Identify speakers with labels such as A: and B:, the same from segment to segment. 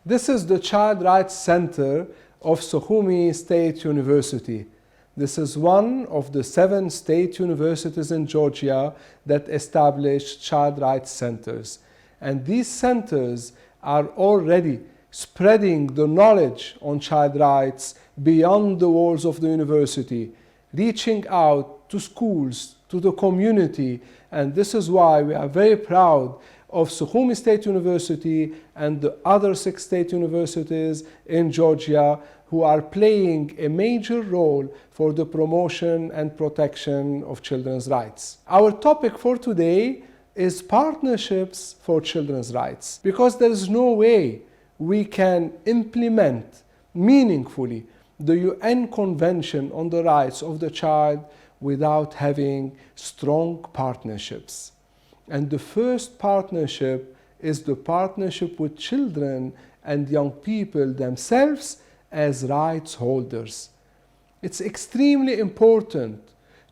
A: This is the Child Rights Center of Sukhumi State University. This is one of the 7 state universities in Georgia that establish child rights centers. And these centers are already spreading the knowledge on child rights beyond the walls of the university, reaching out to schools, to the community, and this is why we are very proud of Sukhumi State University and the other 6 state universities in Georgia who are playing a major role for the promotion and protection of children's rights. Our topic for today is partnerships for children's rights, because there is no way we can implement meaningfully the UN Convention on the Rights of the Child without having strong partnerships. And the first partnership is the partnership with children and young people themselves as rights holders. It's extremely important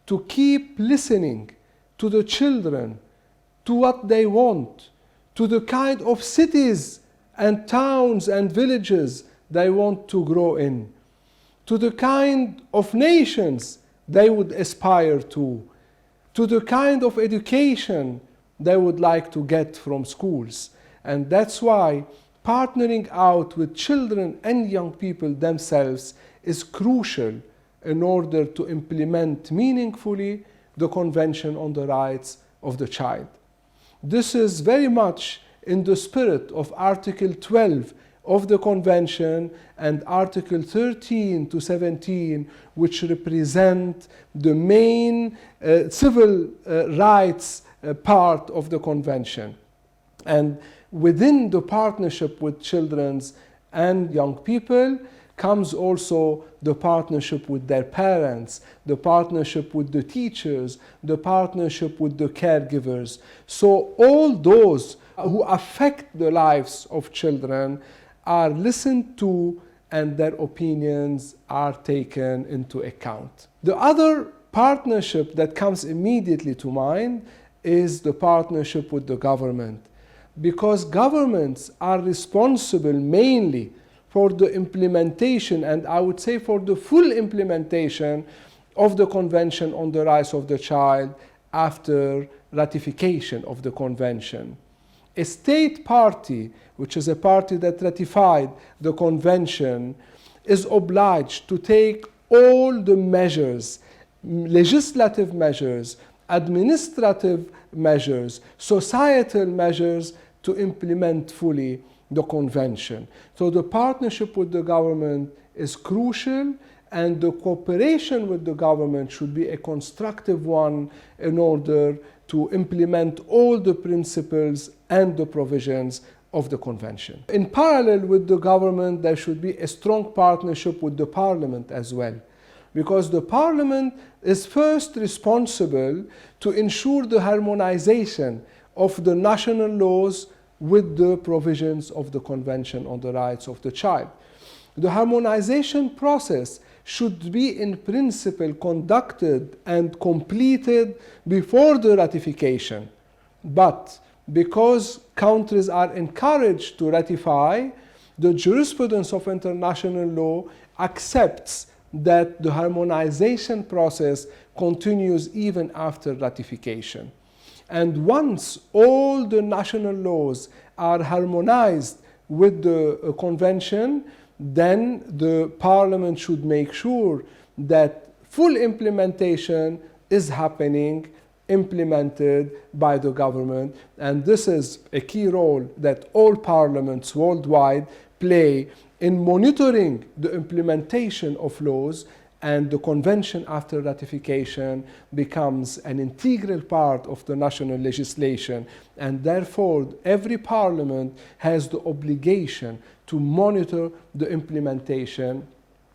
A: to keep listening to the children, to what they want, to the kind of cities and towns and villages they want to grow in, to the kind of nations they would aspire to the kind of education they would like to get from schools. And that's why partnering out with children and young people themselves is crucial in order to implement meaningfully the Convention on the Rights of the Child. This is very much in the spirit of Article 12 of the Convention and Article 13 to 17, which represent the main civil rights part of the Convention. And within the partnership with children and young people comes also the partnership with their parents, the partnership with the teachers, the partnership with the caregivers. So all those who affect the lives of children are listened to and their opinions are taken into account. The other partnership that comes immediately to mind is the partnership with the government, because governments are responsible mainly for the implementation, and I would say for the full implementation of the Convention on the Rights of the Child after ratification of the Convention. A state party, which is a party that ratified the Convention, is obliged to take all the measures, legislative measures, administrative measures, societal measures to implement fully the Convention. So the partnership with the government is crucial, and the cooperation with the government should be a constructive one in order to implement all the principles and the provisions of the Convention. In parallel with the government, there should be a strong partnership with the Parliament as well, because the Parliament is first responsible to ensure the harmonization of the national laws with the provisions of the Convention on the Rights of the Child. The harmonization process should be in principle conducted and completed before the ratification. But because countries are encouraged to ratify, the jurisprudence of international law accepts that the harmonization process continues even after ratification. And once all the national laws are harmonized with the Convention, then the Parliament should make sure that full implementation is happening, implemented by the government. And this is a key role that all parliaments worldwide play in monitoring the implementation of laws, and the Convention after ratification becomes an integral part of the national legislation. And therefore, every parliament has the obligation to monitor the implementation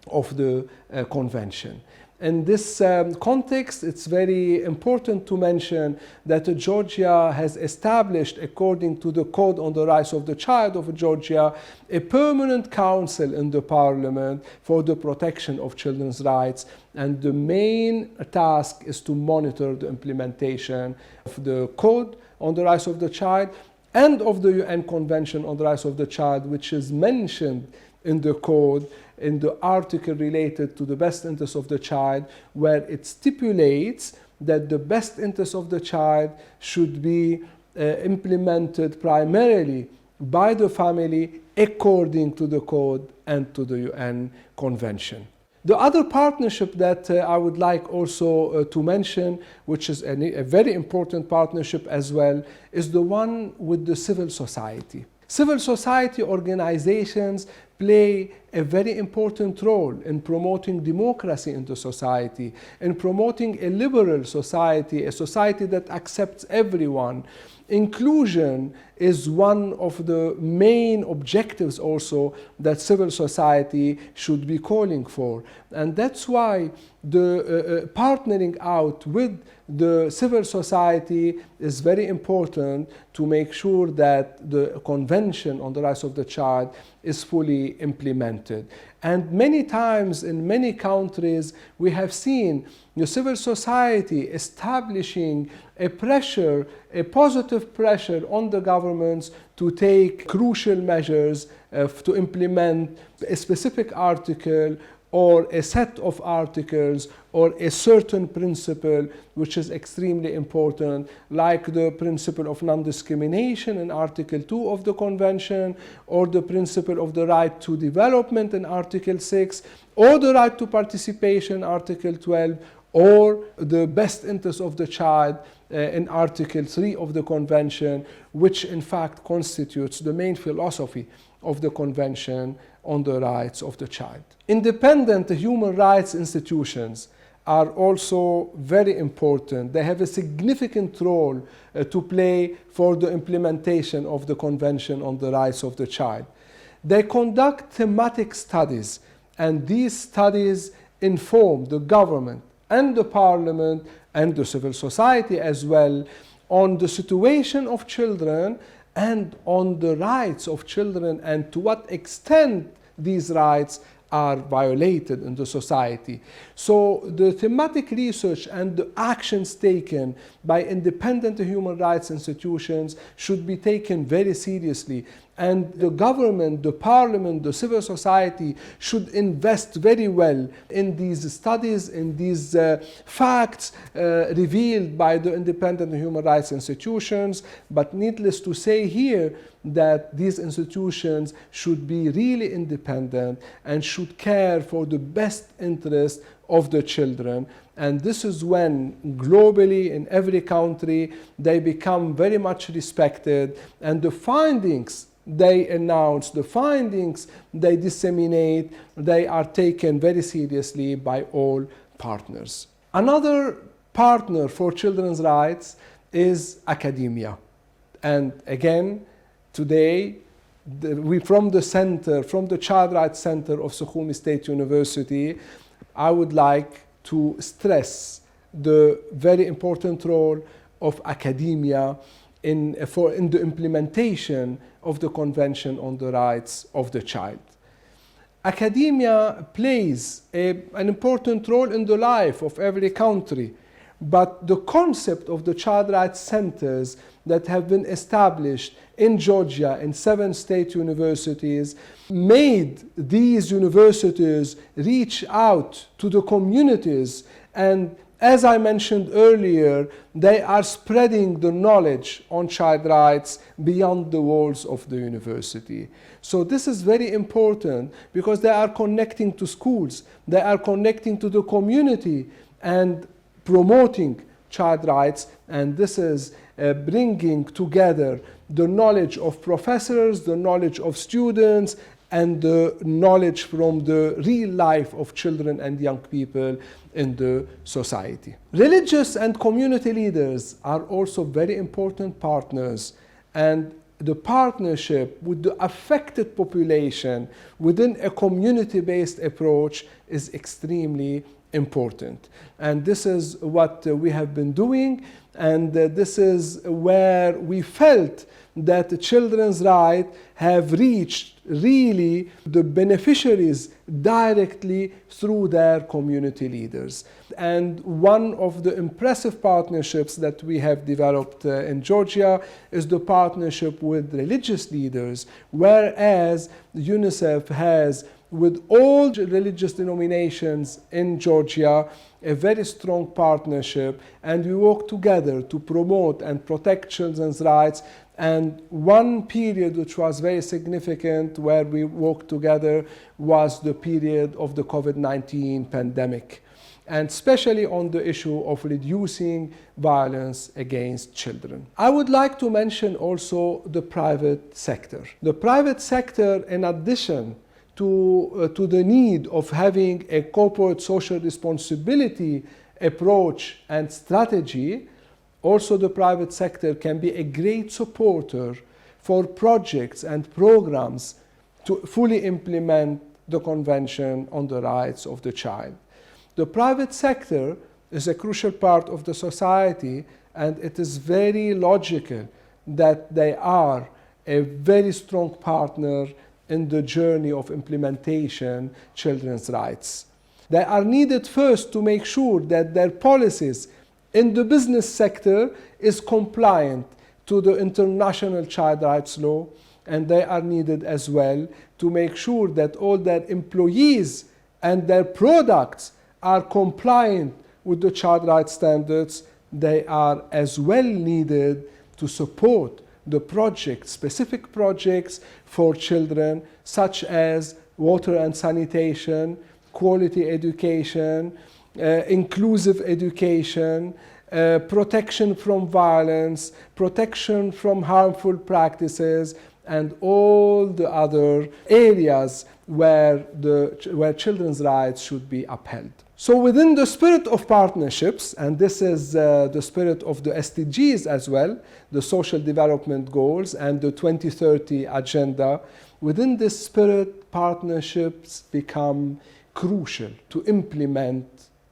A: of the Convention. In this context, it's very important to mention that Georgia has established, according to the Code on the Rights of the Child of Georgia, a permanent council in the Parliament for the protection of children's rights. And the main task is to monitor the implementation of the Code on the Rights of the Child and of the UN Convention on the Rights of the Child, which is mentioned in the code, in the article related to the best interest of the child, where it stipulates that the best interest of the child should be implemented primarily by the family according to the code and to the UN Convention. The other partnership that I would like also to mention, which is a very important partnership as well, is the one with the civil society. Civil society organizations play a very important role in promoting democracy in the society, in promoting a liberal society, a society that accepts everyone. Inclusion is one of the main objectives also that civil society should be calling for. And that's why the partnering out with the civil society is very important to make sure that the Convention on the Rights of the Child is fully implemented. And many times in many countries we have seen the civil society establishing a pressure, a positive pressure on the governments to take crucial measures to implement a specific article or a set of articles or a certain principle which is extremely important, like the principle of non-discrimination in Article 2 of the Convention, or the principle of the right to development in Article 6, or the right to participation, Article 12, or the best interest of the child in Article 3 of the Convention, which in fact constitutes the main philosophy of the Convention on the Rights of the Child. Independent human rights institutions are also very important. They have a significant role to play for the implementation of the Convention on the Rights of the Child. They conduct thematic studies, and these studies inform the government and the parliament and the civil society as well on the situation of children and on the rights of children and to what extent these rights are violated in the society. So the thematic research and the actions taken by independent human rights institutions should be taken very seriously. And the government, the parliament, the civil society should invest very well in these studies, in these facts revealed by the independent human rights institutions. But needless to say here that these institutions should be really independent and should care for the best interest of the children. And this is when globally in every country they become very much respected, and the findings they announce, the findings they disseminate, they are taken very seriously by all partners. Another partner for children's rights is academia. And again, today, from the center, from the Child Rights Center of Sukhumi State University, I would like to stress the very important role of academia in the implementation of the Convention on the Rights of the Child. Academia plays an important role in the life of every country, but the concept of the child rights centers that have been established in Georgia in 7 state universities made these universities reach out to the communities, and as I mentioned earlier, they are spreading the knowledge on child rights beyond the walls of the university. So this is very important because they are connecting to schools, they are connecting to the community and promoting child rights, and this is bringing together the knowledge of professors, the knowledge of students, and the knowledge from the real life of children and young people in the society. Religious and community leaders are also very important partners, and the partnership with the affected population within a community-based approach is extremely important. And this is what we have been doing, and this is where we felt that children's rights have reached really the beneficiaries directly through their community leaders. And one of the impressive partnerships that we have developed in Georgia is the partnership with religious leaders, whereas UNICEF has, with all religious denominations in Georgia, a very strong partnership, and we work together to promote and protect children's rights. And one period which was very significant where we worked together was the period of the COVID-19 pandemic, and especially on the issue of reducing violence against children. I would like to mention also the private sector. The private sector, in addition to the need of having a corporate social responsibility approach and strategy, also the private sector can be a great supporter for projects and programs to fully implement the Convention on the Rights of the Child. The private sector is a crucial part of the society, and it is very logical that they are a very strong partner in the journey of implementation children's rights. They are needed first to make sure that their policies in the business sector is compliant to the international child rights law, and they are needed as well to make sure that all their employees and their products are compliant with the child rights standards. They are as well needed to support the projects, specific projects for children, such as water and sanitation, quality education, inclusive education, protection from violence, protection from harmful practices, and all the other areas where children's rights should be upheld. So within the spirit of partnerships, and this is the spirit of the SDGs as well, the Social Development Goals and the 2030 Agenda, within this spirit, partnerships become crucial to implement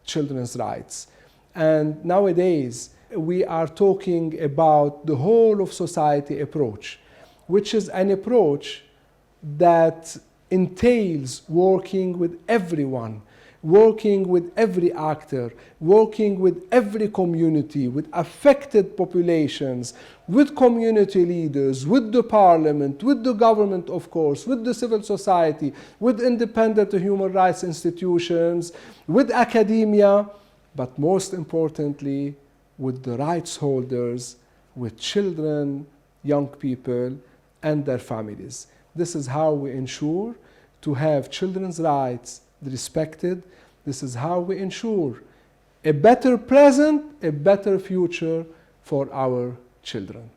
A: children's rights. And nowadays, we are talking about the whole of society approach, which is an approach that entails working with everyone, working with every actor, working with every community, with affected populations, with community leaders, with the parliament, with the government, of course, with the civil society, with independent human rights institutions, with academia, but most importantly, with the rights holders, with children, young people, and their families. This is how we ensure to have children's rights respected. This is how we ensure a better present, a better future for our children.